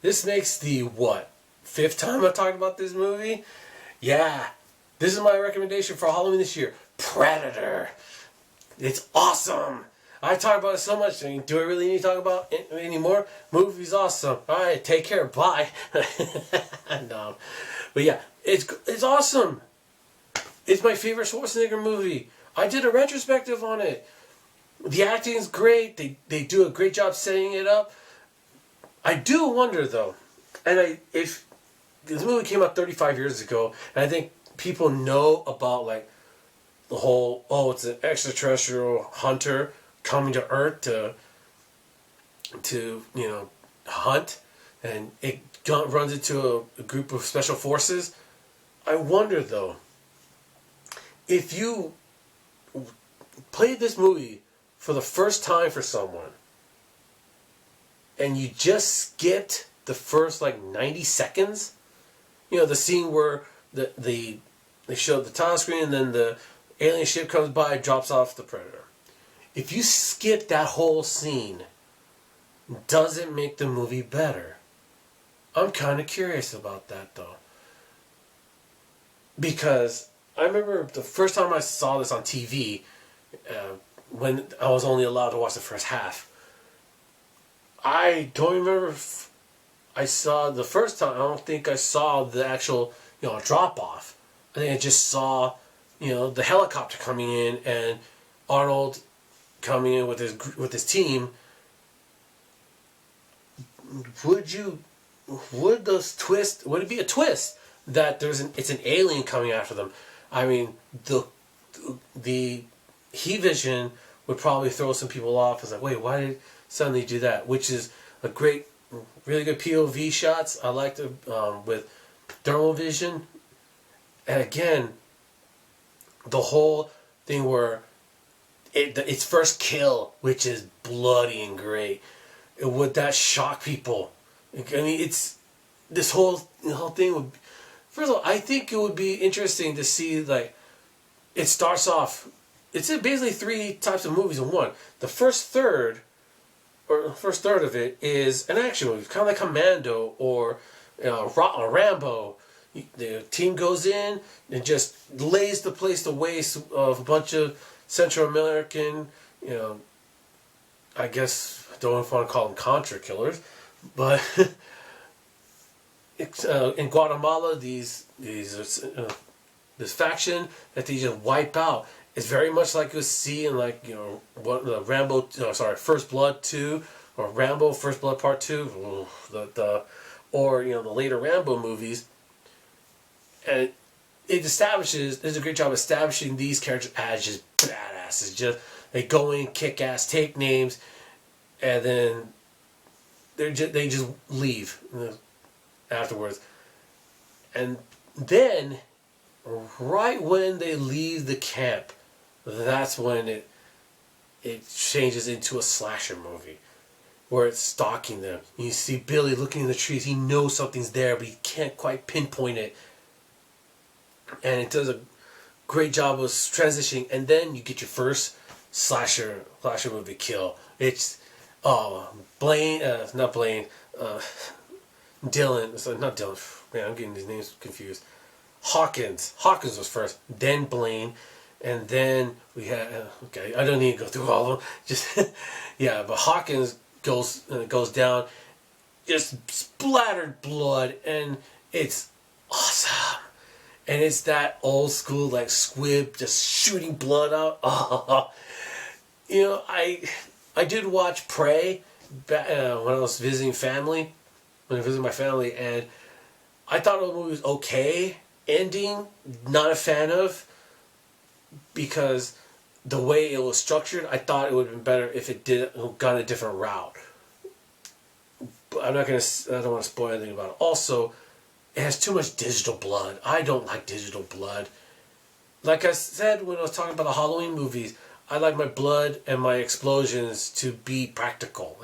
this makes the, what, 5th time I've talked about this movie? Yeah. This is my recommendation for Halloween this year. Predator. It's awesome. I talk about it so much. Do I really need to talk about it anymore? Movie's awesome. Alright, take care. Bye. No. But yeah, it's awesome. It's my favorite Schwarzenegger movie. I did a retrospective on it. The acting is great. They do a great job setting it up. I do wonder though, and if this movie came out 35 years ago, and I think people know about like the whole, it's an extraterrestrial hunter coming to Earth to hunt, and it runs into a group of special forces. I wonder though, if you played this movie for the first time for someone, and you just skipped the first like 90 seconds, the scene where they show the title screen and then the alien ship comes by, drops off the Predator. If you skip that whole scene, does it make the movie better? I'm kind of curious about that though. Because I remember the first time I saw this on TV, when I was only allowed to watch the first half. I don't remember if I saw the first time. I don't think I saw the actual, drop off. I think I just saw, the helicopter coming in and Arnold coming in with his team. Would it be a twist that it's an alien coming after them? I mean, the He-Vision would probably throw some people off. It's like, wait, why did suddenly do that? Which is a great, really good POV shots. I liked it with thermal vision. And again, the whole thing where its first kill, which is bloody and great, would that shock people? I mean, it's this whole thing would. First of all, I think it would be interesting to see, like, it starts off. It's basically 3 types of movies in one. The first third of it is an action movie, kind of like Commando or Rambo. The team goes in and just lays the place to waste of a bunch of Central American, I guess I don't know if I want to call them Contra killers, but in Guatemala, this faction that they just wipe out. It's very much like you see in First Blood 2 or Rambo First Blood Part 2, or the later Rambo movies. And it does a great job establishing these characters as just badasses. Just they go in, kick ass, take names, and then they just leave afterwards. And then, right when they leave the camp, that's when it changes into a slasher movie, where it's stalking them. You see Billy looking in the trees. He knows something's there, but he can't quite pinpoint it. And it does a great job of transitioning. And then you get your first slasher movie kill. It's Blaine, not Blaine, Dylan. So not Dylan. Man, I'm getting these names confused. Hawkins was first, then Blaine, and then we had okay. I don't need to go through all of them. Just yeah, but Hawkins goes down, just splattered blood, and it's awesome. And it's that old school like Squib just shooting blood out. Oh. I did watch Prey when I was visiting family. When I visited my family, and I thought the movie was okay. Ending, not a fan of, because the way it was structured, I thought it would have been better if it gone a different route. But I don't want to spoil anything about it. Also, it has too much digital blood. I don't like digital blood. Like I said when I was talking about the Halloween movies, I like my blood and my explosions to be practical.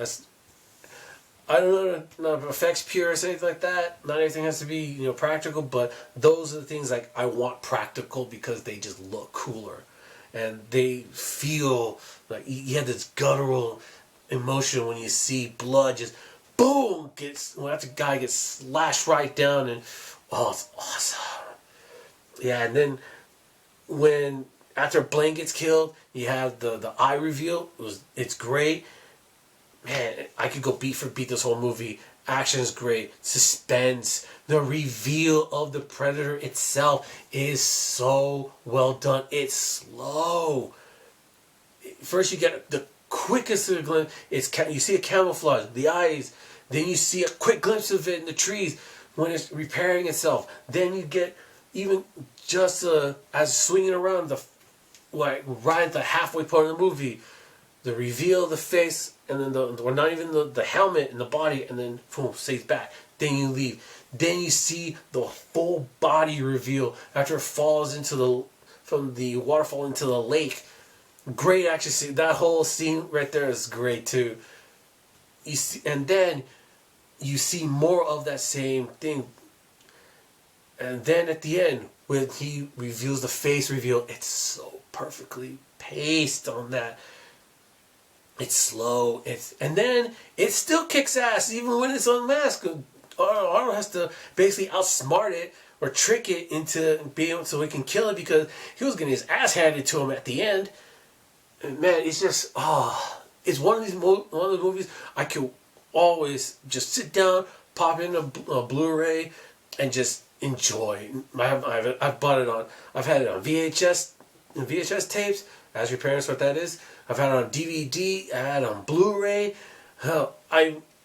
I don't know if effects purists or anything like that. Not everything has to be practical, but those are the things like I want practical because they just look cooler, and they feel like you have this guttural emotion when you see blood just boom, when that guy gets slashed right down, and oh, it's awesome. Yeah, and then when after Blaine gets killed, you have the eye reveal. It's great. Man, I could go beat for beat this whole movie. Action is great. Suspense. The reveal of the Predator itself is so well done. It's slow. First you get the quickest of the glimpse. You see a camouflage, the eyes. Then you see a quick glimpse of it in the trees when it's repairing itself. Then you get even just as swinging around right at the halfway point of the movie, the reveal of the face, and then or not even the helmet and the body, and then boom, stays back. Then you leave. Then you see the full body reveal after it falls from the waterfall into the lake. Great action scene. That whole scene right there is great too. You see, and then you see more of that same thing. And then at the end, when he reveals the face reveal, it's so perfectly paced on that. It's slow. And then it still kicks ass even when it's unmasked. Arnold has to basically outsmart it or trick it into being able so he can kill it, because he was getting his ass handed to him at the end. And man, it's just it's one of the movies I could always just sit down, pop in a Blu-ray, and just enjoy. I've bought it on. I've had it on VHS tapes. Ask your parents what that is. I've had it on DVD. I had it on Blu-ray.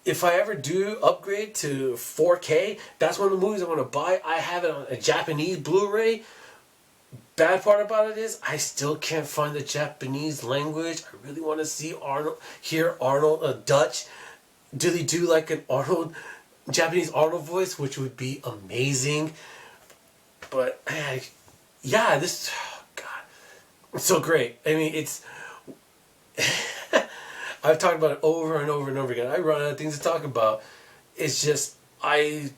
If I ever do upgrade to 4K, that's one of the movies I want to buy. I have it on a Japanese Blu-ray. Bad part about it is I still can't find the Japanese language. I really want to hear Arnold Dutch. Do they do like an Japanese Arnold voice, which would be amazing. But yeah, this God, it's so great. I mean, it's I've talked about it over and over and over again. I run out of things to talk about. It's just I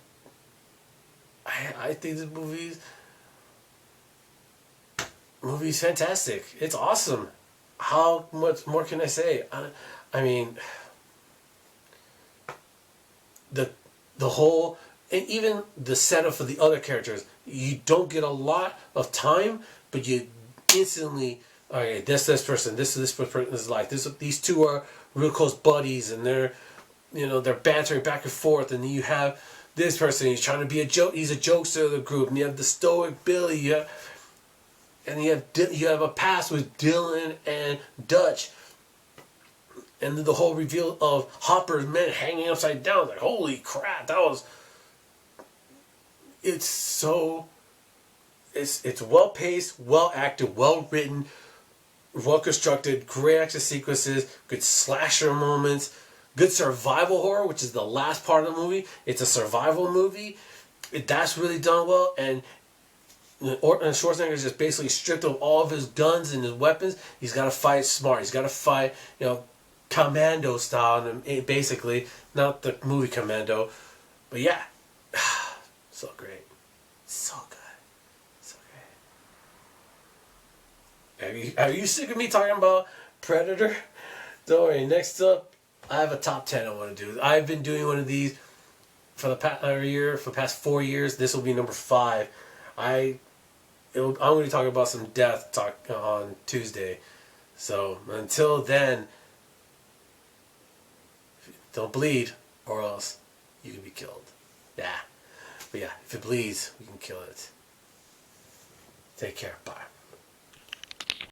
think this movie's fantastic. It's awesome. How much more can I say? I mean, the whole, and even the setup for the other characters, you don't get a lot of time, but you instantly, okay, this person, this person is like this. These two are real close buddies, and they're bantering back and forth, and then you have this person. He's trying to be he's a jokester of the group, and you have the stoic Billy. You have a past with Dylan and Dutch. And then the whole reveal of Hopper's men hanging upside down. Like, holy crap, it's well paced, well acted, well written, well constructed, great action sequences, good slasher moments, good survival horror, which is the last part of the movie. It's a survival movie. That's really done well, and Schwarzenegger is just basically stripped of all of his guns and his weapons. He's got to fight smart. He's got to fight, Commando style, and basically not the movie Commando, but yeah, so great, so good, so great. Are you sick of me talking about Predator? Don't worry. Next up, I have a top 10 I want to do. I've been doing one of these for the past 4 years. This will be number 5. I'm going to talk about some death on Tuesday. So until then, don't bleed, or else you can be killed. Yeah. But yeah, if it bleeds, we can kill it. Take care. Bye.